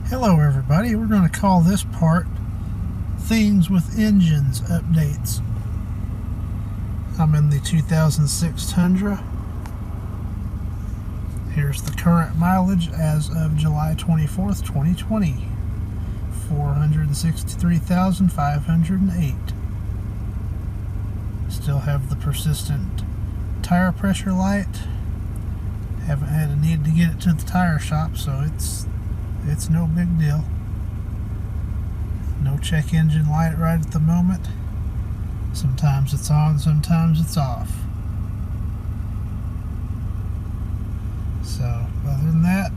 Hello everybody, we're going to call this part Things with Engines Updates. I'm in the 2006 Tundra. Here's the current mileage as of July 24th, 2020. 463,508. Still have the persistent tire pressure light. Haven't had a need to get it to the tire shop, so it's no big deal. No check engine light right at the moment. Sometimes it's on, sometimes it's off. So, other than that,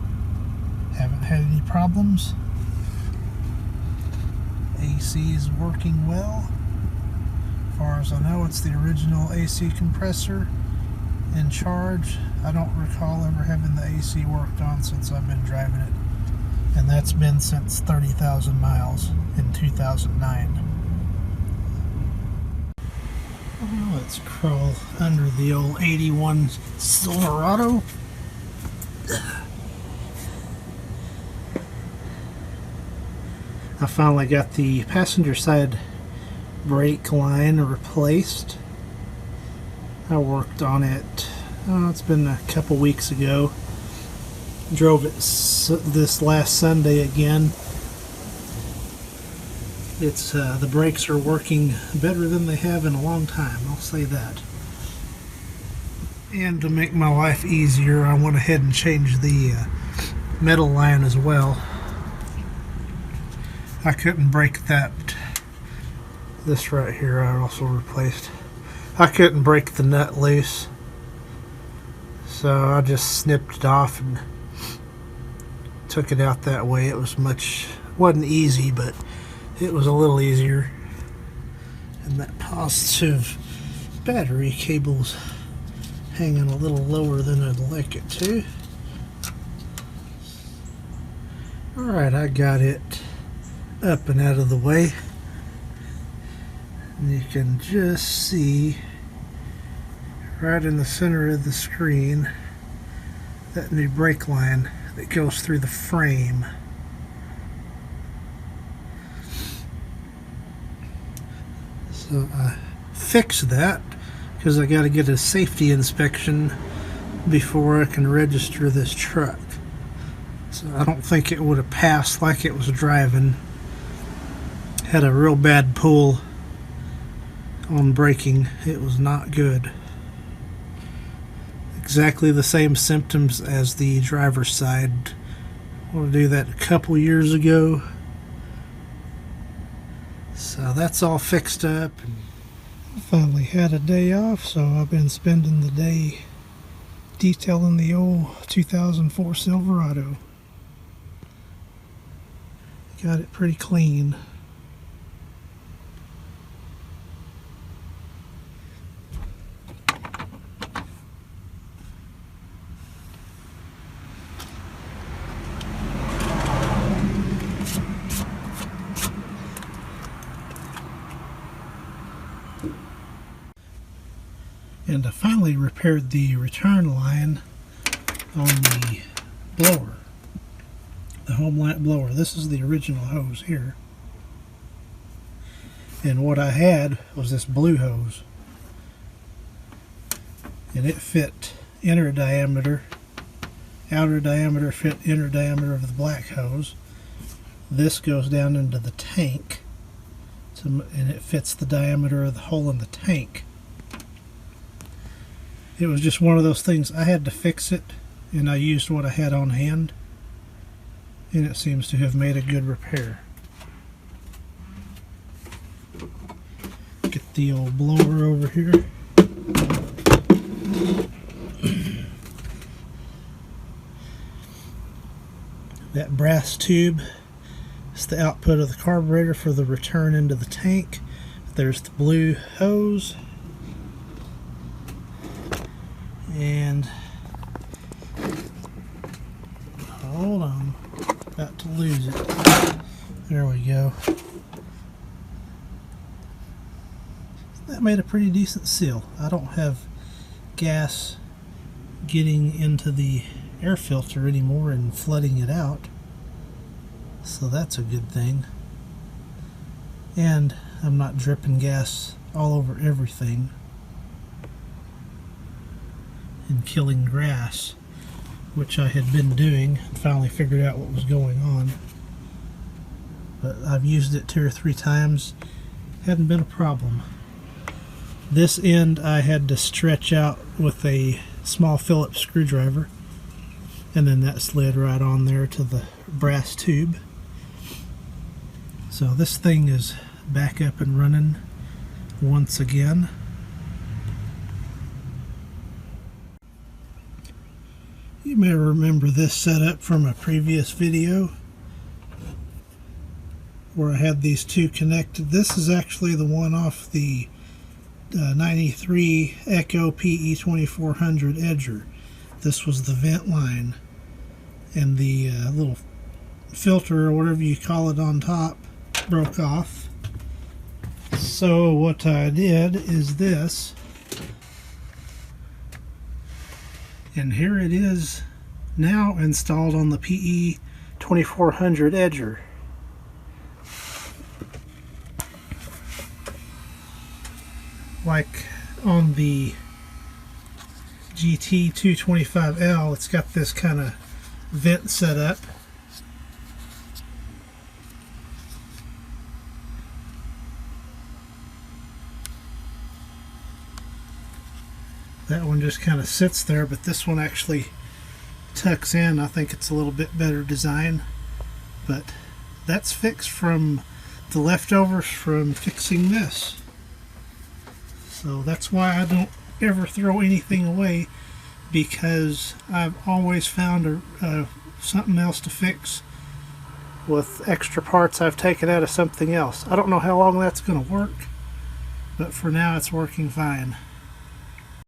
haven't had any problems. AC is working well. As far as I know, it's the original AC compressor in charge. I don't recall ever having the AC worked on since I've been driving it. And that's been since 30,000 miles in 2009. Well, let's crawl under the old 81 Silverado. I finally got the passenger side brake line replaced. I worked on it, it's been a couple weeks ago. Drove it this last Sunday again. It's the brakes are working better than they have in a long time, I'll say that. And to make my life easier, I went ahead and changed the metal line as well. I couldn't break that. This right here I also replaced. I couldn't break the nut loose, so I just snipped it off and took it out that way. It wasn't easy, but it was a little easier. And that positive battery cable's hanging a little lower than I'd like it to. Alright, I got it up and out of the way. And you can just see right in the center of the screen that new brake line that goes through the frame. So I fixed that because I got to get a safety inspection before I can register this truck. So I don't think it would have passed like it was driving. Had a real bad pull on braking. It was not good. Exactly the same symptoms as the driver's side. I want to do that a couple years ago. So that's all fixed up. I finally had a day off, so I've been spending the day detailing the old 2004 Silverado. Got it pretty clean. And I finally repaired the return line on the blower, the Homelite blower. This is the original hose here. And what I had was this blue hose. And it fit inner diameter, outer diameter fit inner diameter of the black hose. This goes down into the tank, and it fits the diameter of the hole in the tank. It was just one of those things. I had to fix it, and I used what I had on hand, and it seems to have made a good repair. Get the old blower over here. That brass tube is the output of the carburetor for the return into the tank. There's the blue hose. And hold on, about to lose it. There we go. That made a pretty decent seal. I don't have gas getting into the air filter anymore and flooding it out. So that's a good thing. And I'm not dripping gas all over everything and killing grass, which I had been doing and finally figured out what was going on. But I've used it 2 or 3 times. Hadn't been a problem. This end I had to stretch out with a small Phillips screwdriver, and then that slid right on there to the brass tube. So this thing is back up and running once again. You may remember this setup from a previous video where I had these two connected. This is actually the one off the 93 Echo PE2400 Edger. This was the vent line, and the little filter or whatever you call it on top broke off. So what I did is this, and here it is now installed on the PE2400 Edger. Like on the GT225L, it's got this kind of vent set up. That one just kind of sits there, but this one actually tucks in. I think it's a little bit better design, but that's fixed from the leftovers from fixing this. So that's why I don't ever throw anything away, because I've always found something else to fix with extra parts I've taken out of something else. I don't know how long that's going to work, but for now it's working fine.